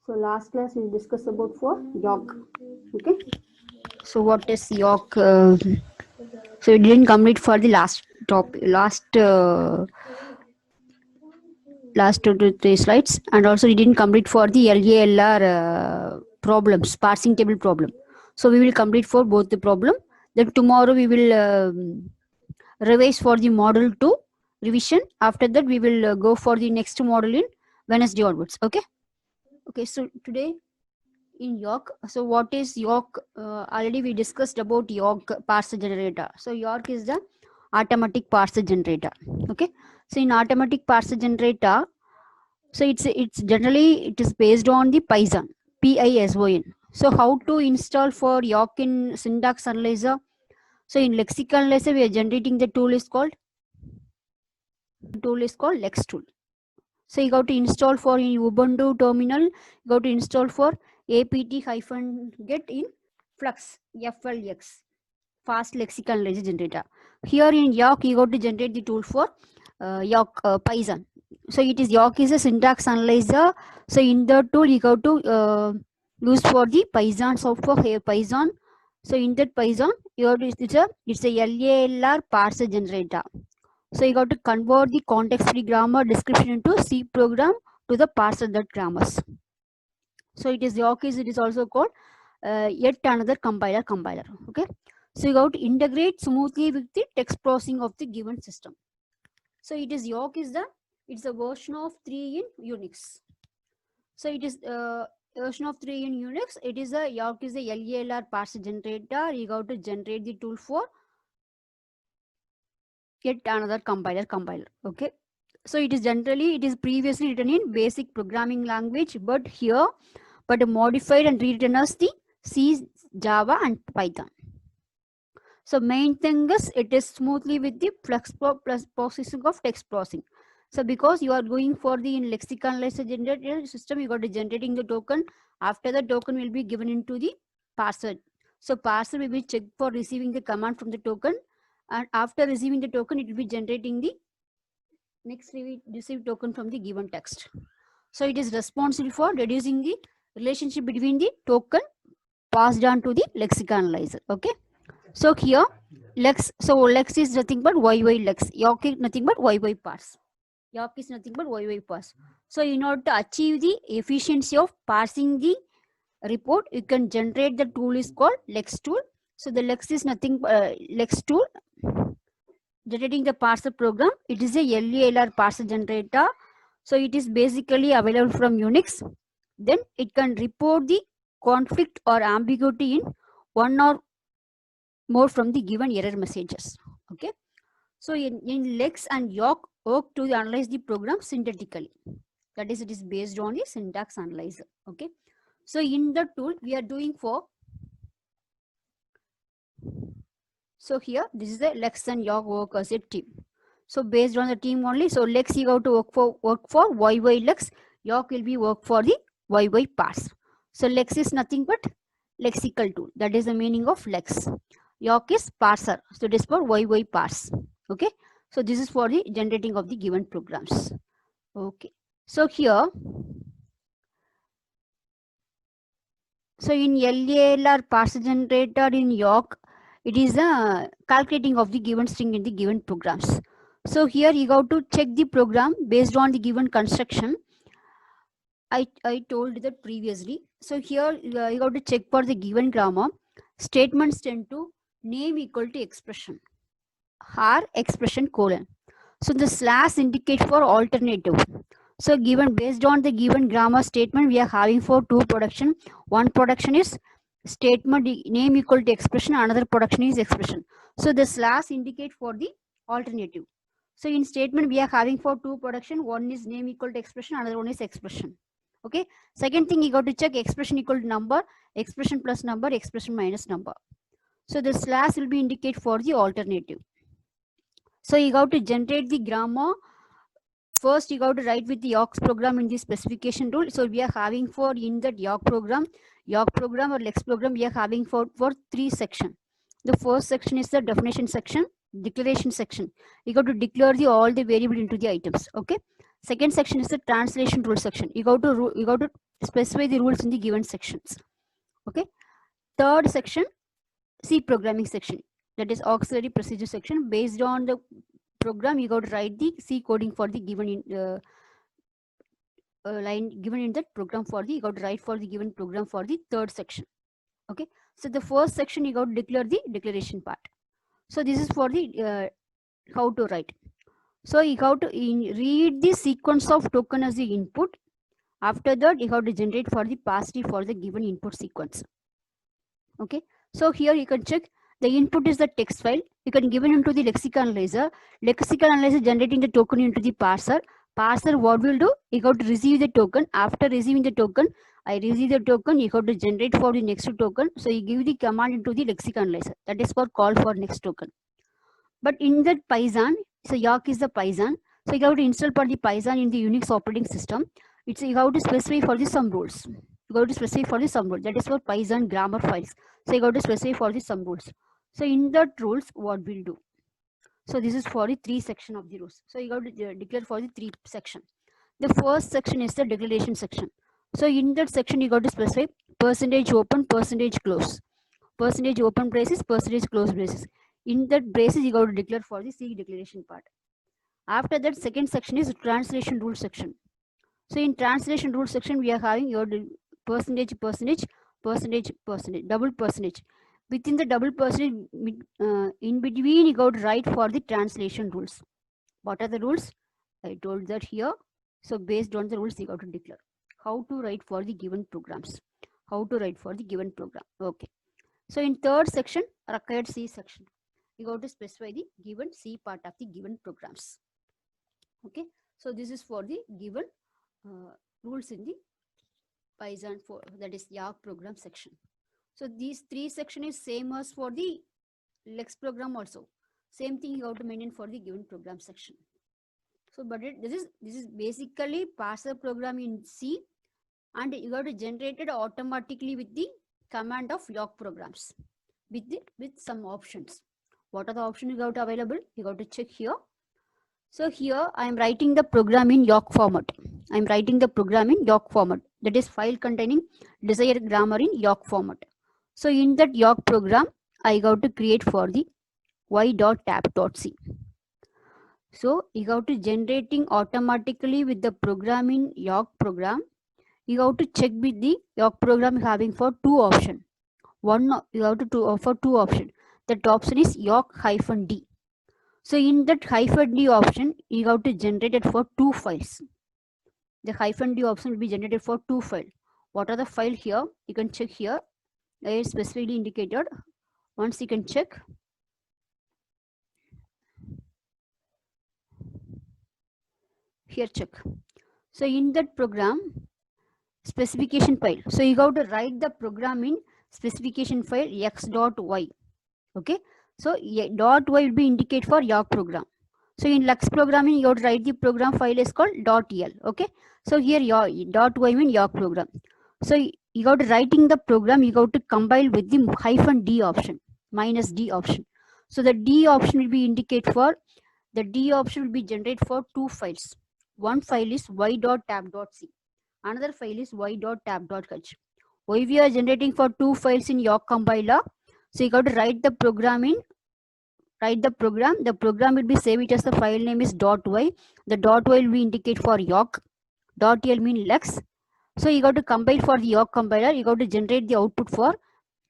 So last class we discussed about for York. Okay. So what is York? So it didn't complete for the last 2 to 3 slides, and also it didn't complete for the LALR problems, parsing table problem. So we will complete for both the problem. Then tomorrow we will revise for the model 2 revision. After that we will go for the next model in Wednesday onwards. Okay. Okay. So today in York, so what is York? Already we discussed about York parser generator. So York is the automatic parser generator. Okay. So in automatic parser generator, so it's generally it is based on the Python, Python. So how to install for York in syntax analyzer? So in lexical analyzer we are generating the tool is called Lex tool. So you got to install for in Ubuntu terminal, you got to install for apt-get in Flux, FLX, fast lexical analyzer generator. Here in York, you got to generate the tool for York Python. So it is York is a syntax analyzer. So in the tool, you got to use for the Python software here Python. So in that Python, you got to, it's a LALR parser generator. So you got to convert the context-free grammar description into C program to the parser that grammars. So it is York is it is also called yet another compiler. Okay. So you got to integrate smoothly with the text processing of the given system. So it is York is it's a version of 3 in Unix. So it is version of 3 in Unix. It is a York is a LALR parser generator. You got to generate the tool for yet another compiler. Okay. So it is previously written in basic programming language, but modified and rewritten as the C, Java and Python. So main thing is it is smoothly with the flux plus processing of text processing. So because you are going for the in lexical analyzer generated system, you got to generating the token. After the token will be given into the parser. So parser will be checked for receiving the command from the token, and after receiving the token, it will be generating the next received token from the given text. So it is responsible for reducing the relationship between the token passed on to the lexical analyzer. Okay. So here lex is nothing but lex. York is nothing but parse. York is nothing but parse. So in order to achieve the efficiency of parsing the report, you can generate the tool is called lex tool. So the lex is nothing lex tool generating the parser program. It is a LALR parser generator. So it is basically available from Unix. Then it can report the conflict or ambiguity in one or more from the given error messages. Okay. So in Lex and York work to analyze the program synthetically. That is, it is based on the syntax analyzer. Okay. So in the tool we are doing for. So here this is the Lex and York work as a team. So based on the team only. So Lex you have to work for Lex. York will be work for the parse. So Lex is nothing but lexical tool. That is the meaning of Lex. York is parser. So it is for parse. Okay. So this is for the generating of the given programs. Okay. So here. So in LALR parser generator in York, it is a calculating of the given string in the given programs. So here you got to check the program based on the given construction. I told that previously. So here you got to check for the given grammar. Statements tend to name equal to expression or expression colon. So the slash indicate for alternative. So given based on the given grammar statement, we are having for two production. One production is statement name equal to expression, another production is expression. So the slash indicate for the alternative. So in statement we are having for two production, one is name equal to expression, another one is expression. Okay. Second thing you got to check expression equal to number, expression plus number, expression minus number. So the slash will be indicate for the alternative. So you got to generate the grammar. First, you got to write with the York's program in the specification tool. So we are having for in that York program or Lex program, we are having for 3 sections. The first section is the definition section, declaration section. You got to declare all the variable into the items. Okay. Second section is the translation rule section. You got to specify the rules in the given sections. Okay. Third section, C programming section, that is auxiliary procedure section. Based on the program, you got to write the C coding for the given line given in that program for the, you got to write for the given program for the third section. Okay. So the first section you got to declare the declaration part. So this is for the how to write. So you have to read the sequence of token as the input. After that, you have to generate for the pass-key for the given input sequence. Okay. So here you can check the input is the text file. You can give it into the lexical analyzer. Lexical analyzer generating the token into the parser. Parser what will do? You have to receive the token. After receiving the token, I receive the token. You have to generate for the next token. So you give the command into the lexical analyzer. That is for call for next token. But in that Python, so Yawk is the Python. So you have to install for the Python in the Unix operating system. It's you have to specify for the some rules. You have to specify for the some rules. That is for Python grammar files. So you have to specify for the some rules. So in that rules, what we'll do? So this is for the 3 section of the rules. So you have to declare for the 3 section. The first section is the declaration section. So in that section, you got to specify percentage open, percentage close, percentage open braces, percentage close braces. In that braces, you got to declare for the C declaration part. After that, second section is translation rule section. So in translation rule section, we are having your percentage, percentage, percentage, percentage, double percentage. Within the double percentage, in between, you got to write for the translation rules. What are the rules? I told that here. So based on the rules, you got to declare how to write for the given programs. How to write for the given program. Okay. So in third section, required C section, you got to specify the given C part of the given programs. Okay. So this is for the given rules in the Python for, that is Yawk program section. So these 3 section is same as for the Lex program also. Same thing you have to maintain for the given program section. So, but this is basically parser program in C, and you have to generate it automatically with the command of Yawk programs with some options. What are the options you got available? You got to check here. So here I am writing the program in Yawk format. I am writing the program in Yawk format. That is file containing desired grammar in Yawk format. So in that Yawk program, I got to create for the y.tab.c. So you have to generating automatically with the program in Yawk program. You have to check with the Yawk program having for 2 options. One, you have to offer 2 options. That option is Yawk-D. So in that -D option, you have to generate it for 2 files. The -D option will be generated for 2 files. What are the files here? You can check here. It is specifically indicated. Once you can check. Here check. So in that program, specification file. So you have to write the program in specification file x.y. Okay. So .y will be indicate for Yawk program. So in Lux programming, you have to write the program file is called .el. Okay. So here your .y mean Yawk program. So you got to writing the program, you got to compile with the -D option, -D option. So the D option will be indicate for, the D option will be generate for 2 files. One file is y.tab.c. Another file is y.tab.h. Why we are generating for 2 files in Yawk compiler? So you got to write the program in, write the program. The program will be save it as the file name is .y. The .y will be indicate for Yawk. .l mean Lex. So you got to compile for the Yawk compiler. You got to generate the output for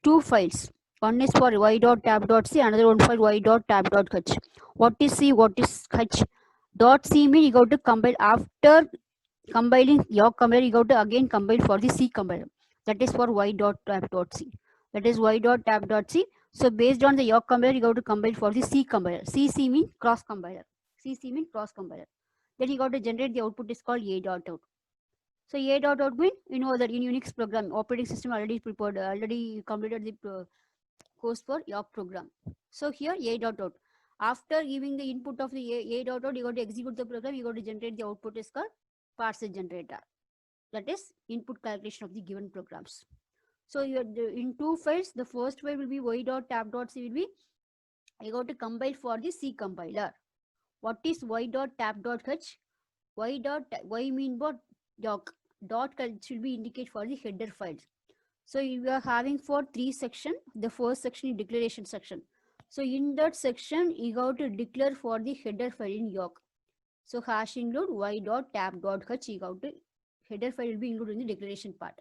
2 files. One is for y.tab.c, another one for y.tab.h. What is C? What is h? .c mean you got to compile after compiling Yawk compiler. You got to again compile for the C compiler. That is for y.tab.c. That is y.tab.c. So based on the Yawk compiler, you got to compile for the C compiler. CC mean cross compiler. CC mean cross compiler. Then you got to generate the output is called a.out. So a.out mean, you know that in Unix program, operating system already prepared, already completed the course for Yawk program. So here a.out. After giving the input of the a.out, you got to execute the program, you got to generate the output is called parser generator. That is input calculation of the given programs. So in 2 files, the first file will be y.tab.c will be, you got to compile for the C compiler. What is y.tab.h? Y mean what? Yawk. dot should be indicate for the header files. So you are having for 3 section. The first section is declaration section. So in that section, you have to declare for the header file in Yolk. So hash include y.tab.h, you have to header file will be included in the declaration part.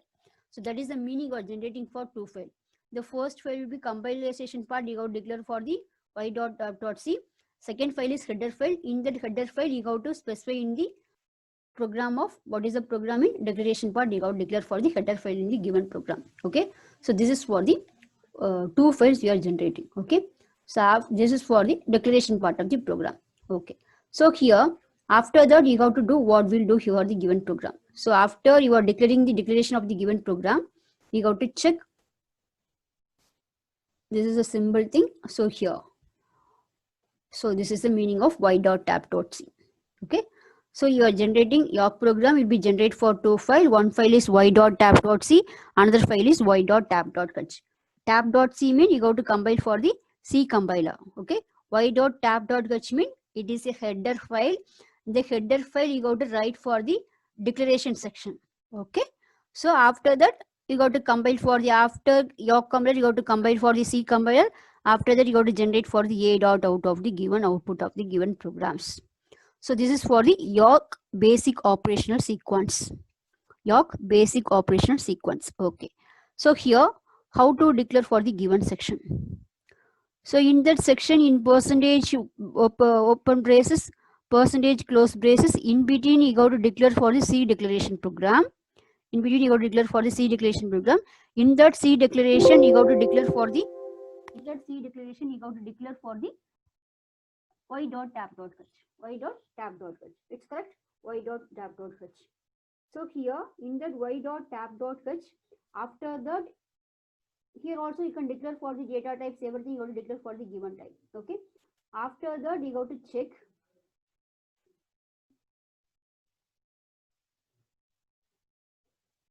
So that is the meaning of generating for 2 file. The first file will be compilation part, you have to declare for the y.tab.c. Second file is header file. In that header file, you have to specify in the program of what is the programming declaration part, you have to declare for the header file in the given program. Okay, so this is for the 2 files we are generating. Okay, so this is for the declaration part of the program. Okay, so here after that you have to do what we'll do here the given program. So after you are declaring the declaration of the given program, you have to check. This is a symbol thing. So here, so this is the meaning of y.tab.c. Okay, so you are generating your program will be generated for 2 files. One file is y.tab.c, another file is y.tab.h. Tab.c mean you have to compile for the C compiler. Okay, y.tab.h mean it is a header file. The header file you have to write for the declaration section. Okay, so after that you got to compile for the after your compiler, you got to compile for the C compiler. After that you got to generate for the A dot out of the given output of the given programs. So this is for the Yolk basic operational sequence. Yolk basic operational sequence. Okay. So here, how to declare for the given section. So in that section, in percentage open braces, percentage close braces, in between you got to declare for the C declaration program. In between you got to declare for the C declaration program. In that C declaration, you got to declare for the y.tab.h. y.tab.h. It's correct? y.tab.h. So here in that y.tab.h, after that, here also you can declare for the data types, everything you have to declare for the given type. Okay. After that, you have to check.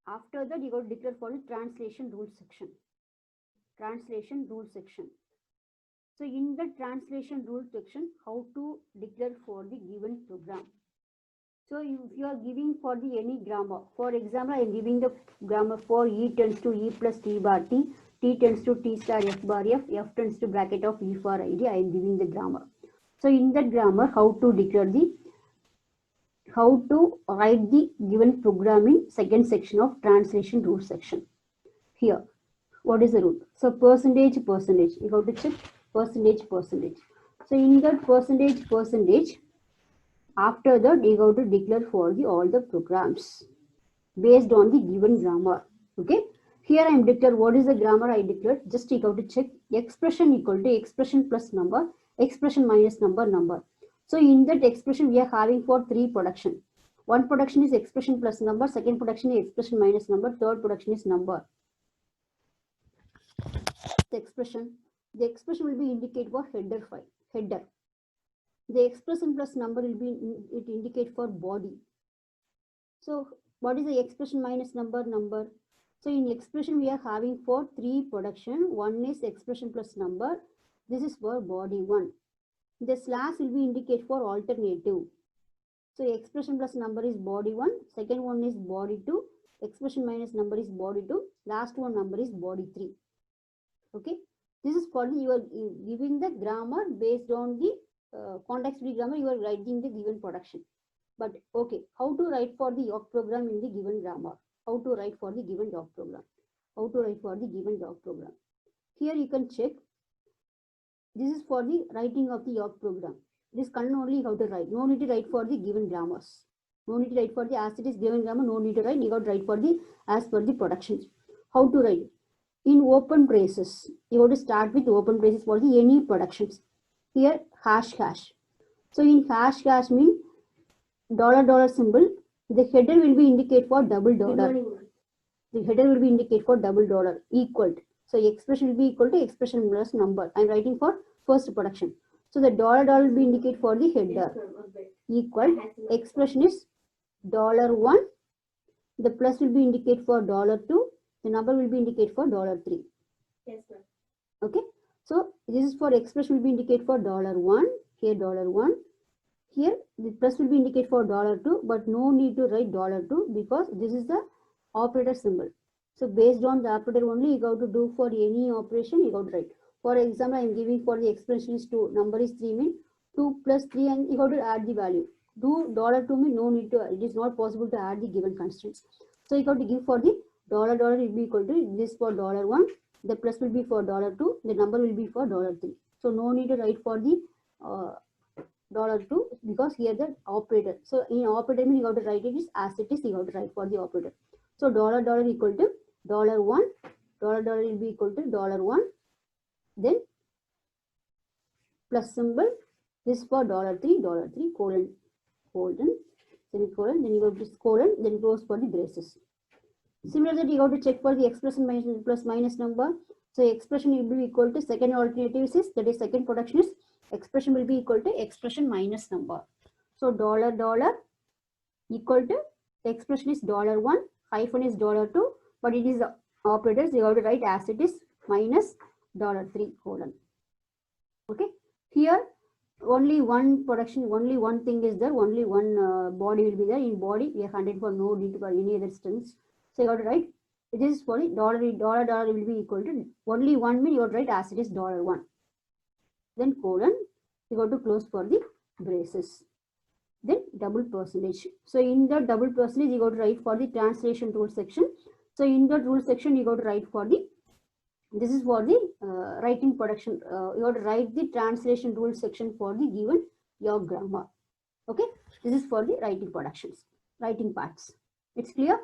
After that, you have to declare for the translation rules section. Translation rule section. So in the translation rule section, how to declare for the given program. So if you are giving for the any grammar, for example, I am giving the grammar for E tends to E plus T bar T, T tends to T star F bar F, F tends to bracket of E for ID, I am giving the grammar. So in that grammar, how to declare the, how to write the given program in second section of translation rule section. Here, what is the rule? So percentage, you have to check percentage. So in that percentage, after that you have to declare for the all the programs based on the given grammar. Okay, here I am declare what is the grammar I declared. Just you have to check expression equal to expression plus number, expression minus number. So in that expression we are having for 3 production. One production is expression plus number, second production is expression minus number, third production is number. The expression will be indicate for header file, header. The expression plus number will be, it indicate for body. So what is the expression minus number? So in expression we are having for 3 production. One is expression plus number. This is for body 1. The slash will be indicate for alternative. So expression plus number is body 1. Second one is body 2. Expression minus number is body 2. Last one number is body 3. Okay. This is for the, you are giving the grammar based on the context-free grammar, you are writing the given production. But okay, how to write for the Yolk program in the given grammar? How to write for the given Yolk program? Here you can check. This is for the writing of the Yolk program. This can only how to write. No need to write for the given grammars. No need to write for the as it is given grammar. No need to write. You got to write for the as per the productions. How to write? In open braces, you have to start with open braces for the any productions. Here hash. So in hash mean $$ symbol. The header will be indicate for $. The header will be indicate for $. Equal. So expression will be equal to expression plus number. I am writing for first production. So the $$ will be indicate for the header. Equal. Expression is $1. The plus will be indicate for $2. The number will be indicate for $3. Yes, sir. Okay. So this is for expression will be indicate for $1. Here $1. Here the plus will be indicate for $2, but no need to write $2 because this is the operator symbol. So based on the operator only, you have to do for any operation, you have to write. For example, I am giving for the expression is 2, number is 3 mean 2 plus 3 and you have to add the value. Do $2 mean no need to, it is not possible to add the given constants. So you have to give for the $, will be equal to this for $1, the plus will be for $2, the number will be for $3. So no need to write for the $2 because here the operator. So in operator mean you have to write it is as it is, you have to write for the operator. So $, equal to $1, $, will be equal to $1, then plus symbol, this for $3, colon, semicolon, then you have this colon, then close for the braces. Similarly, you have to check for the expression plus minus number. So expression will be equal to second alternative is, that is second production is, expression will be equal to expression minus number. So $, equal to, the expression is $1, hyphen is $2, but it is the operators, you have to write as it is minus $3, colon. Okay, here only one production, only one thing is there, only one body will be there. In body we are hunting for no need for any other strings. So you have to write, this is for the $, will be equal to only one mean you have to write as it is $1. Then colon, you have to close for the braces. Then double percentage. So in the double percentage, you got to write for the translation rule section. So in the rule section, you got to write for the, this is for the writing production. You got to write the translation rule section for the given your grammar. Okay, this is for the writing productions, writing parts. It's clear.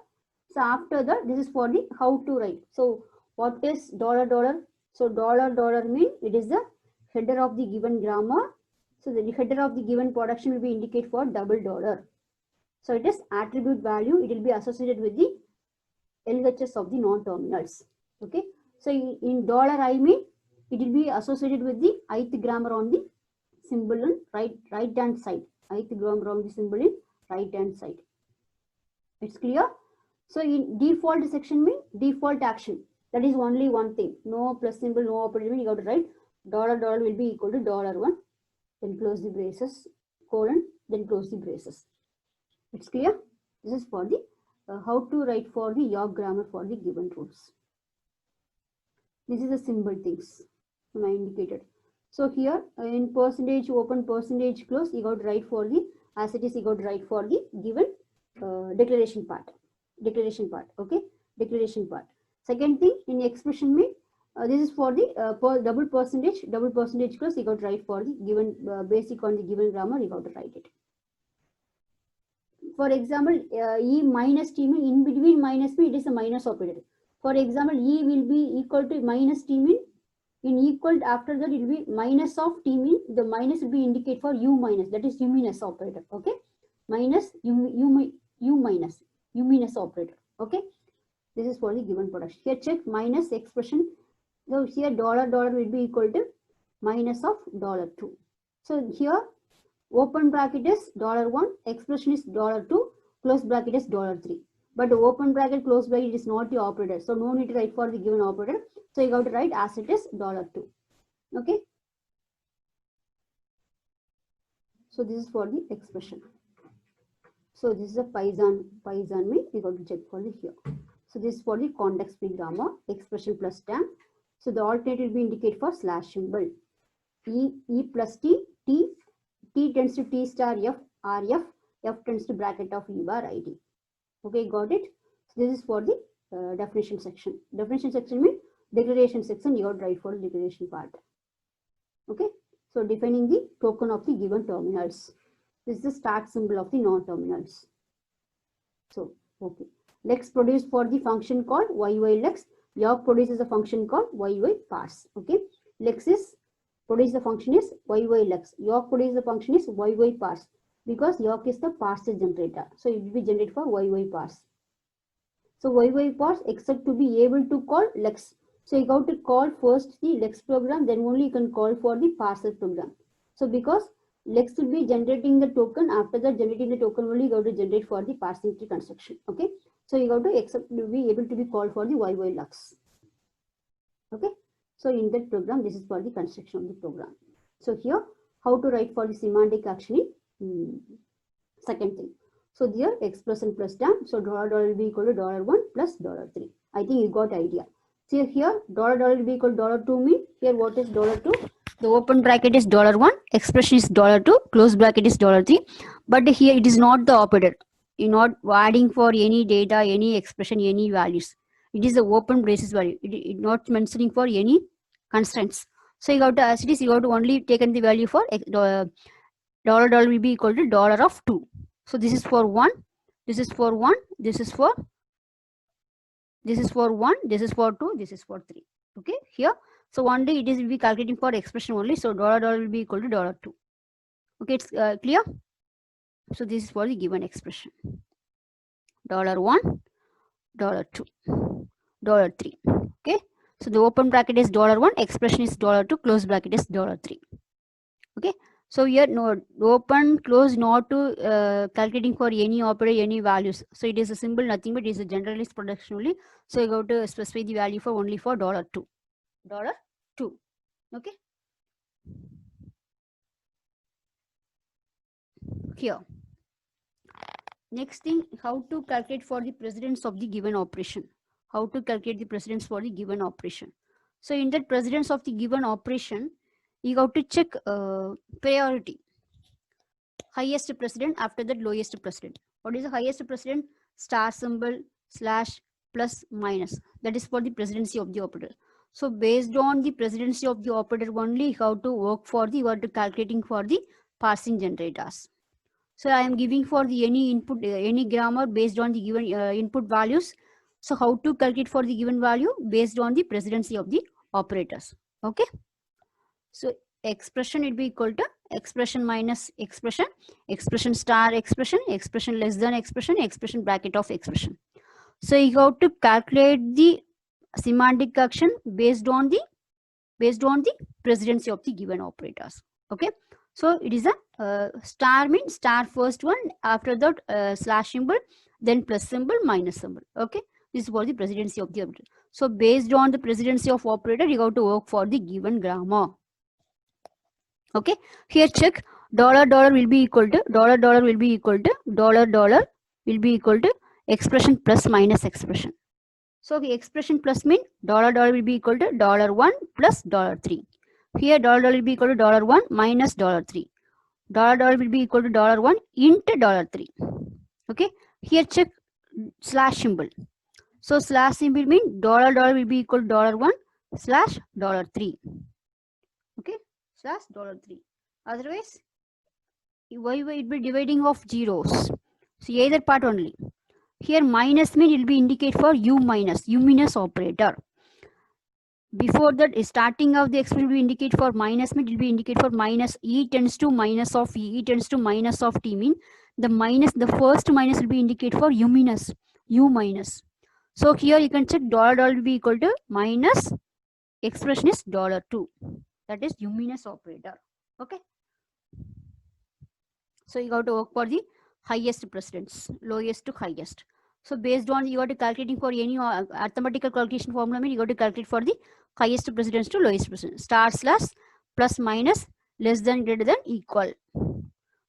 So after that, this is for the how to write. So what is $? So $, mean it is the header of the given grammar. So the header of the given production will be indicate for $. So it is attribute value. It will be associated with the LHS of the non-terminals. Okay. So in $I mean it will be associated with the ith grammar on the symbol on right hand side. Ith grammar on the symbol in right hand side. It's clear. So in default section mean default action. That is only one thing. No plus symbol, no operator mean you have to write $, will be equal to $1. Then close the braces, colon, then close the braces. It's clear. This is for the how to write for the your grammar for the given rules. This is the symbol things I indicated. So here in percentage open, percentage close, you got to write for the as it is, you got to write for the given declaration part. Okay, declaration part. Second thing in expression mean this is for the double percentage close, you got to write for the given basic on the given grammar, you got to write it. For example, E minus T mean in between minus mean it is a minus operator. For example, E will be equal to minus T mean in equal after that it will be minus of T mean the minus will be indicate for U minus, that is U minus operator. Okay, minus U minus operator. Okay, this is for the given production. Here check minus expression. So here $, will be equal to minus of $2. So here open bracket is $1, expression is $2, close bracket is $3. But open bracket, close bracket is not the operator. So no need to write for the given operator. So you have to write as it is $2. Okay. So this is for the expression. So this is a Python mean you got to check for the here. So this is for the context free grammar, expression plus stamp. So the alternative will be indicate for slash symbol. E plus T tends to T star F, RF, F tends to bracket of U bar ID. Okay, got it? So this is for the definition section. Definition section means declaration section, you have to write for the declaration part. Okay, so defining the token of the given terminals. This is the start symbol of the non-terminals. So, okay. Lex produced for the function called YY-lex. Yawk produces a function called YY-parse. Okay. Lex is produce the function is YY-lex. Yawk produces the function is YY-parse because Yawk is the parser generator. So it will be generated for YY-parse. So YY-parse except to be able to call lex. So you have to call first the lex program, then only you can call for the parser program. So because lex will be generating the token, after that generating the token only you have to generate for the parsing tree construction. Okay. So you have to accept to be able to be called for the YY-lex. Okay. So in that program, this is for the construction of the program. So here, how to write for the semantic actioning. second thing. So here expression plus stamp. So $, will be equal to $1 plus $3. I think you got idea. See here $, will be equal to $2 mean here what is $2? The open bracket is $1, expression is $2, close bracket is $3. But here it is not the operator. You're not adding for any data, any expression, any values. It is the open braces value. It not mentioning for any constraints. So you got to, as it is, you got to only taken the value for $, will be equal to $2. So this is for 1, this is for 1, this is for 1, this is for 2, this is for 3. Okay, here. So only it is will be calculating for expression only. So $, will be equal to $2. Okay, it's clear. So this is for the given expression. $1, $2, $3. Okay. So the open bracket is $1, expression is $2, close bracket is $3. Okay. So here no open close not to calculating for any operator, any values. So it is a symbol, nothing but it is a generalist production only. So you go to specify the value for only for $2. $2. Okay. Here. Next thing, how to calculate for the precedence of the given operation. How to calculate the precedence for the given operation. So in that precedence of the given operation, you have to check priority. Highest precedent, after that lowest precedent. What is the highest precedent? Star symbol, slash, plus, minus. That is for the precedency of the operator. So based on the precedency of the operator only, you have to work for the, you are to calculating for the parsing generators. So I am giving for the any input, any grammar based on the given input values. So how to calculate for the given value based on the precedency of the operators. Okay. So expression will be equal to expression minus expression, expression star expression, expression less than expression, expression bracket of expression. So you have to calculate the semantic action based on the precedency of the given operators. Okay. So it is a star means star first one, after that slash symbol, then plus symbol, minus symbol. Okay. This is for the precedency of the operator. So based on the precedency of operator, you have to work for the given grammar. Okay. Here check $, will be equal to $, will be equal to $, will be equal to expression plus minus expression. So the expression plus mean $, will be equal to $1 plus $3. Here $, will be equal to $1 minus $3. $, will be equal to $1 into $3. Okay. Here check slash symbol. So slash symbol mean $, will be equal to $1 slash $3. Okay. Slash $3. Otherwise, why it will be dividing of zeros. So either part only. Here minus mean it will be indicate for U minus operator. Before that, starting of the expression will be indicate for minus mean it will be indicate for minus E tends to minus of E, E tends to minus of T mean the minus, the first minus will be indicate for U minus. So here you can check $, will be equal to minus expression is $2. That is U minus operator. Okay. So you got to work for the highest precedence, lowest to highest. So based on you got to calculating for any arithmetical calculation formula, mean you got to calculate for the highest precedence to lowest precedence. Star slash plus minus less than greater than equal.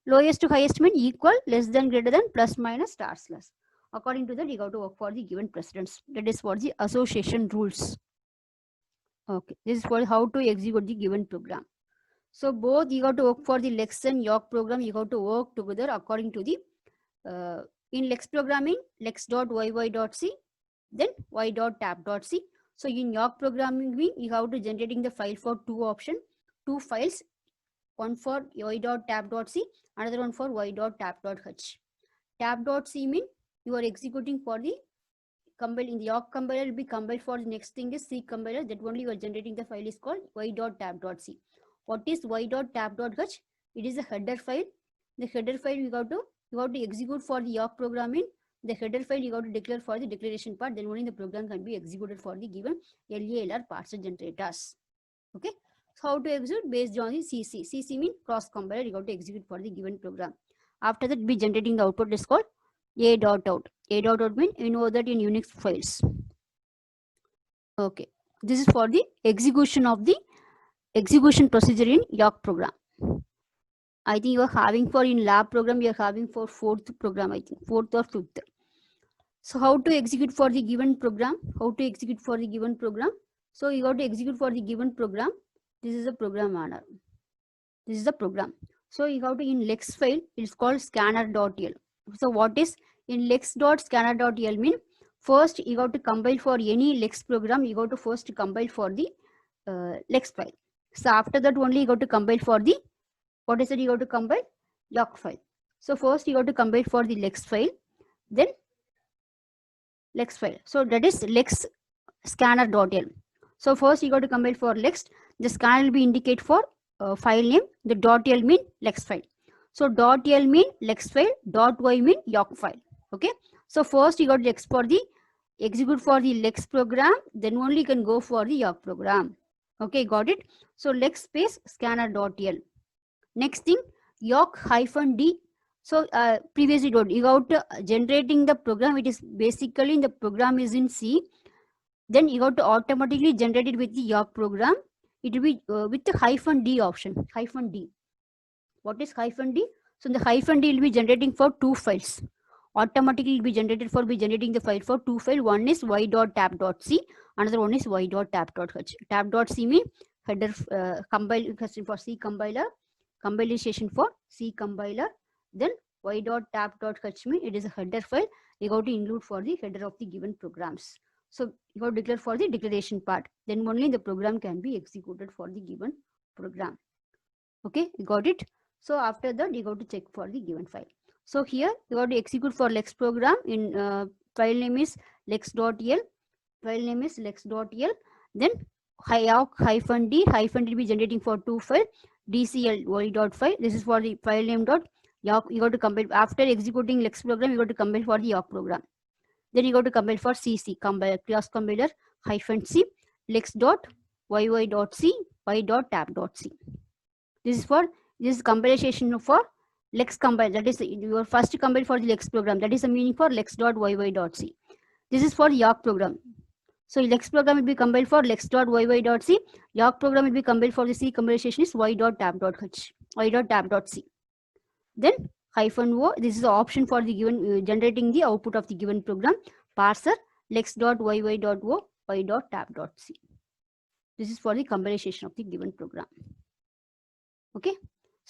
Lowest to highest mean equal, less than greater than plus minus star slash. According to that, you got to work for the given precedence. That is for the association rules. Okay, this is for how to execute the given program. So both you got to work for the Lex and Yawk program. You got to work together according to the in Lex programming, lex.yy.c, then y.tab.c. So in Yawk programming, you have to generating the file for two files, one for y.tab.c, another one for y.tab.h. Tab.c mean you are executing for the compile in the Yawk compiler will be compiled for the next thing is C compiler, that only you are generating the file is called y.tab.c. What is y.tab.h? It is a header file. The header file you have to execute for the Yawk programming. The header file you have to declare for the declaration part. Then only the program can be executed for the given LALR parser generators. Okay. So how to execute based on the CC. CC means cross compiler. You have to execute for the given program. After that, be generating the output is called a.out. A.out means you know that in Unix files. Okay. This is for the execution of the execution procedure in Yawk program. I think you are having for in lab program, you are having for fourth program, I think, fourth or fifth. So how to execute for the given program? How to execute for the given program? So you got to execute for the given program. This is a program manner. This is the program. So you have to in lex file, it's called scanner.tel. So what is in lex.scanner.tel mean? First you got to compile for any lex program, you got to first compile for the lex file. So after that only you got to compile for the, what is it you got to compile? Yawk file. So first you got to compile for the lex file, then lex file. So that is lex scanner.tel. So first you got to compile for lex, the scanner will be indicate for file name, the .tel mean lex file. So .tel mean lex file, .y mean yawk file. Okay. So first you got to export the execute for the lex program, then only you can go for the yawk program. Okay, got it. So lex space scanner.tel. Next thing, yawk -d. So previously you got generating the program, it is basically the program is in C. Then you got to automatically generate it with the yawk program. It will be with the -d option, -d. What is -d? So the -d will be generating for two files. Automatically will be generated for generating the file for two files. One is y.tab.c, another one is y.tab.h. Tab.c means header compile for C compiler, compilation for C compiler. Then y.tab.h means it is a header file. You got to include for the header of the given programs. So you got to declare for the declaration part. Then only the program can be executed for the given program. Okay, you got it. So after that you got to check for the given file. So here you got to execute for lex program in file name is lex.tel. File name is lex.tel. Then yawk -d will be generating for two file dcl y.file. This is for the file name dot yawk. You got to compile after executing lex program. You got to compile for the yawk program. Then you got to compile for cc compiler class compiler -c lex.yy.c y.tab.c. This is for this compilation for lex compile. That is your first compile for the lex program. That is the meaning for lex.yy.c. This is for yawk program. So lex program will be compiled for lex.yy.c. Yawk program will be compiled for the C compilation is y.tab.h, y.tab.c. Then -o. This is the option for the given generating the output of the given program. Parser lex.yy.o y.tab.c. This is for the compilation of the given program. Okay.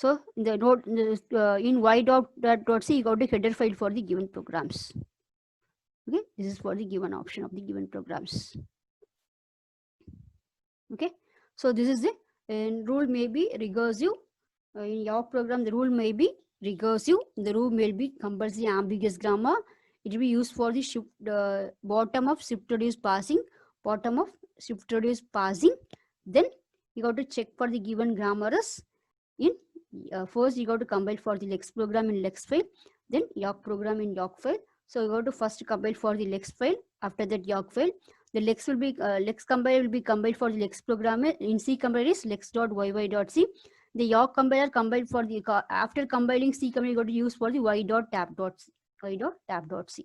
So in the node in y.c you got the header file for the given programs. Okay, this is for the given option of the given programs. Okay, so this is the rule may be recursive. In your program the rule may be recursive. The rule may be compulsory ambiguous grammar. It will be used for the shift bottom of shift reduce passing, bottom of shift reduce passing. Then you got to check for the given grammars. In first you got to compile for the lex program in lex file, then yawk program in yawk file. So you got to first compile for the lex file, after that yawk file. The lex will be lex compiler will be compiled for the lex program in C compiler is lex.yy.c. The yawk compiler compiled for the after compiling C compiler you got to use for the y.tab.c, y.tab.c.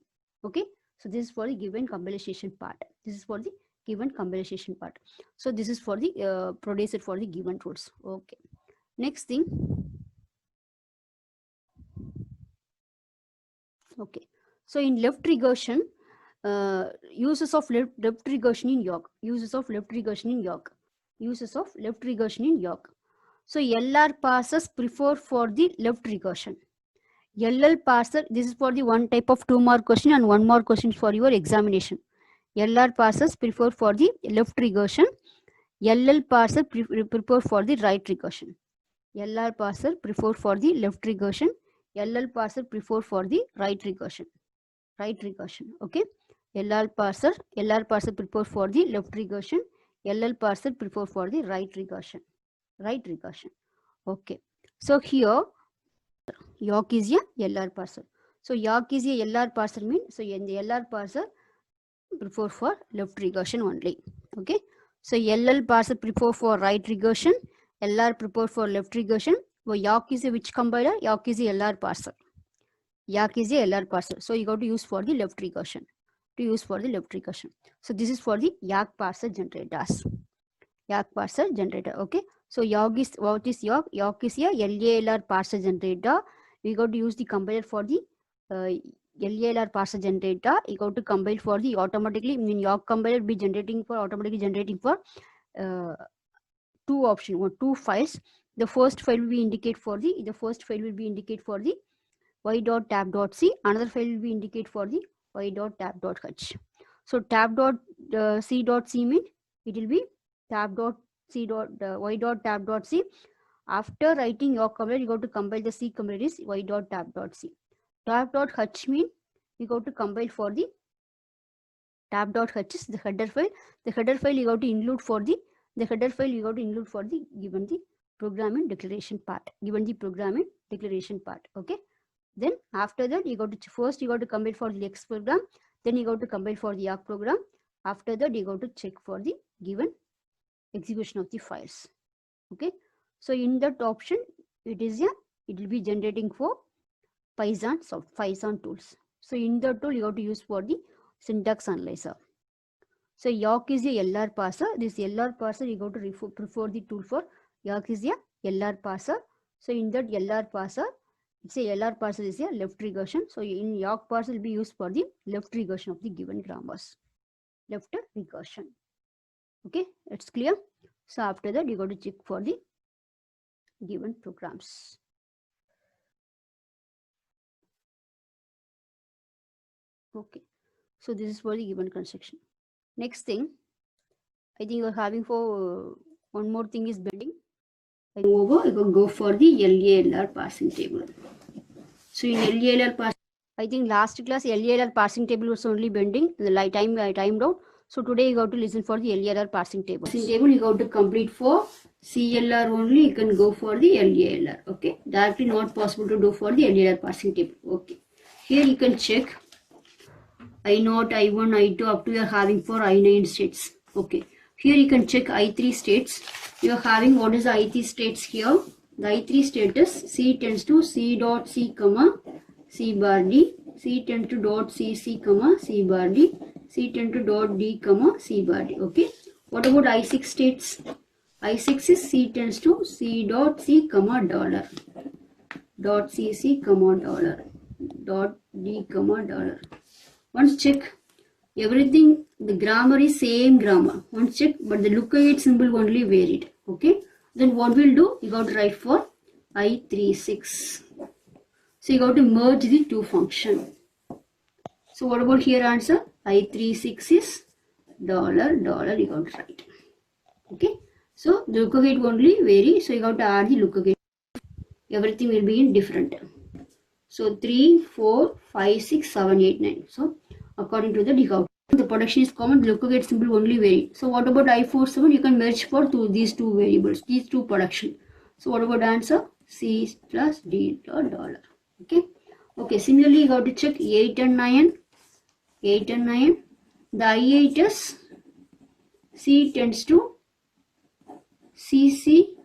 Okay, so this is for the given compilation part. This is for the given compilation part. So this is for the producer for the given rules. Okay. Next thing, okay. So in left regression, uses of left regression in yawk. Uses of left regression in yawk. Uses of left regression in yawk. So LR parsers prefer for the left regression. LL parser, this is for the one type of 2 mark question and 1 mark question for your examination. LR parsers prefer for the left regression. LL parser prefer for the right regression. LR parser prefer for the left regression. LL parser prefer for the right regression. Right regression. Okay. LR parser prefer for the left regression. LL parser prefer for the right regression. Right regression. Okay. So here yawk is a LR parser. So yawk is a LR parser means so in the LR parser prefer for left regression only. Okay. So LL parser prefer for right regression. LR prefer for left regression. So yawk is a which compiler? Yawk is a LR parser. Yawk is a LR parser. So you got to use for the left regression. To use for the left regression. So this is for the yawk parser generators. Yawk parser generator. Okay. So Yawk is, what is Yawk? Yawk is a LALR parser generator. We got to use the compiler for the LALR parser generator. You got to compile for the automatically. I mean, Yawk compiler be generating for automatically generating for two options or two files. The first file will be indicate for the y.tab.c. Another file will be indicate for the y.tab.h. So tab.c.c means it will be y.tab.c. After writing your compiler, you got to compile the C compiler is y.tab.c. Tab.h means you got to compile for the tab.h is the header file. The header file you got to include for the given the programming declaration part. Okay. Then after that you got to compile for the X program. Then you got to compile for the Yawk program. After that you got to check for the given execution of the files. Okay. So in that option, it will be generating for Python tools. So in that tool you have to use for the syntax analyzer. So Yawk is a LR parser. This LR parser you got to prefer the tool for Yawk is a LR parser. So in that LR parser, it's a LR parser is a left regression. So in Yawk parser will be used for the left regression of the given grammars. Left regression. Okay, it's clear. So after that you got to check for the given programs. Okay, so this is for the given construction. Next thing, I think you're having for one more thing is bending. I can go for the LALR parsing table. So in LALR parsing, I think last class LALR parsing table was only bending. The time I timed out. So today you got to listen for the LALR parsing table. Parsing table you got to complete for CLR only. You can go for the LALR. Okay, directly not possible to do for the LALR parsing table. Okay, here you can check I0, I1, I2 up to you are having for I9 states. Okay, here you can check I3 states. You are having what is the I3 states here? The I3 status C tends to C dot C comma C bar D, C tends to dot CC comma C bar D, C tends to dot D comma C bar D. Okay, what about I6 states? I6 is C tends to C dot C comma dollar, dot CC comma dollar, dot D comma dollar. Once check everything, the grammar is same grammar. Once check, but the lookalike symbol only varied. Okay, then what we'll do? You got to write for I36. So you got to merge the two function. So what about here answer? I36 is dollar. You got to write. Okay, so the lookalike only vary. So you got to add the lookalike. Everything will be in different. So 3, 4, 5, 6, 7, 8, 9. So according to the decout, the production is common, the lookalike symbol only vary. So what about I47? You can merge for these two variables, these two production. So what about answer? C plus D dollar. Okay. Okay. Similarly, you got to check 8 and 9. 8 and 9. The I8 is C tends to CC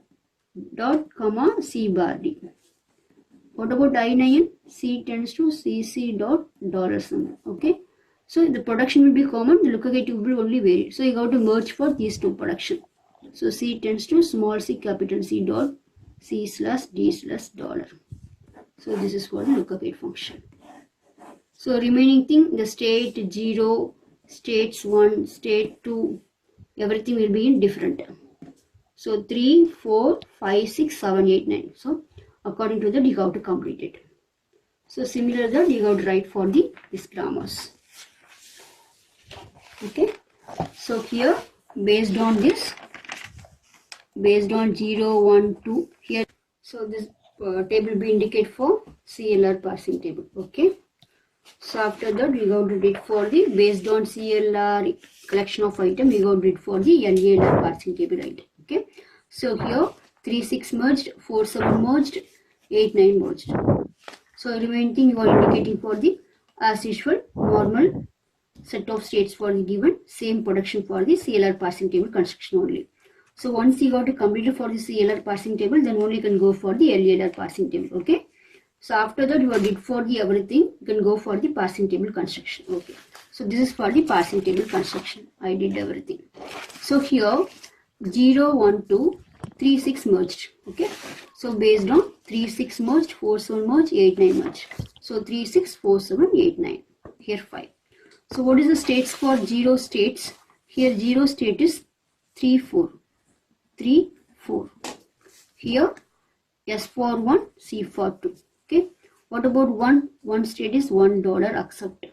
dot comma C bar D. What about I9? C tends to CC dot dollar symbol. Okay. So the production will be common, the lookalike will only vary. So you got to merge for these two production. So C tends to small c capital C dot C slash D slash dollar. So this is for the lookalike function. So remaining thing, the state 0, states 1, state 2, everything will be in different. So 3, 4, 5, 6, 7, 8, 9. So according to that you have to complete it. So similar that you have to write for these grammars. Okay, so here based on 0, 1, 2 here, so this table will be indicate for CLR parsing table. Okay, so after that we go to read for the based on CLR collection of item, we go to read for the LALR parsing table item. Okay, so here 3, 6 merged, 4, 7 merged, 8, 9 merged. So remaining thing you are indicating for the as usual normal set of states for the given, same production for the CLR parsing table construction only. So once you got to complete it for the CLR parsing table, then only you can go for the LALR parsing table. Okay, so after that you are did for the everything, you can go for the parsing table construction. Okay, so this is for the parsing table construction. I did everything. So here 0, 1, 2, 3, 6 merged. Okay. So based on 3, 6 merged, 4, 7 merged, 8, 9 merged. So 3, 6, 4, 7, 8, 9. Here 5. So what is the states for 0 states? Here 0 state is 3, 4. 3, 4. Here S for 1, C for 2. Okay. What about 1? 1 state is $1 accept.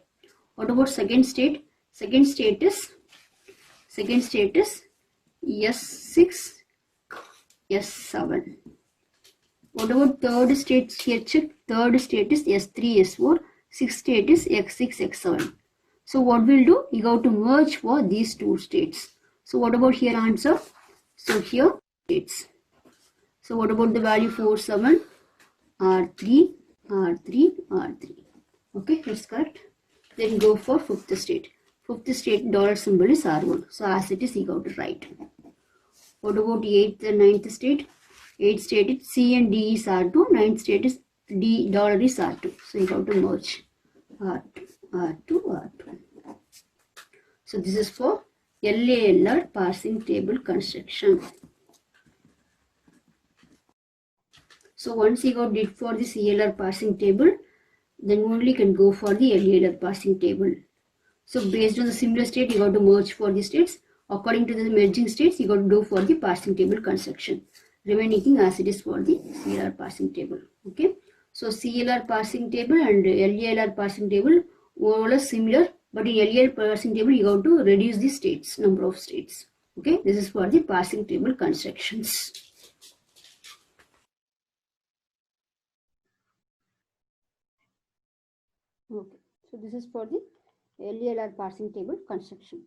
What about second state? Second state is S6, S7. What about third state? Here check. Third state is S3, S4. Sixth state is X6, X7. So what we'll do? You have to merge for these two states. So what about here answer? So here states. So what about the value 4, 7? R3, R3, R3. Okay, that's correct. Then go for fifth state. Fifth state dollar symbol is R1. So as it is, you have to write. What about 8th and 9th state? 8th state is C and D is R2. 9th state is D dollar is R2. So you have to merge R2, R2, R2. So this is for LALR parsing table construction. So once you got did for the CLR parsing table, then only can go for the LALR parsing table. So based on the similar state, you got to merge for the states. According to the merging states, you got to do for the parsing table construction. Remaining as it is for the CLR parsing table. Okay. So CLR parsing table and LALR parsing table more or less similar, but in LALR parsing table, you got to reduce the states, number of states. Okay. This is for the parsing table constructions. Okay. So this is for the LALR parsing table construction.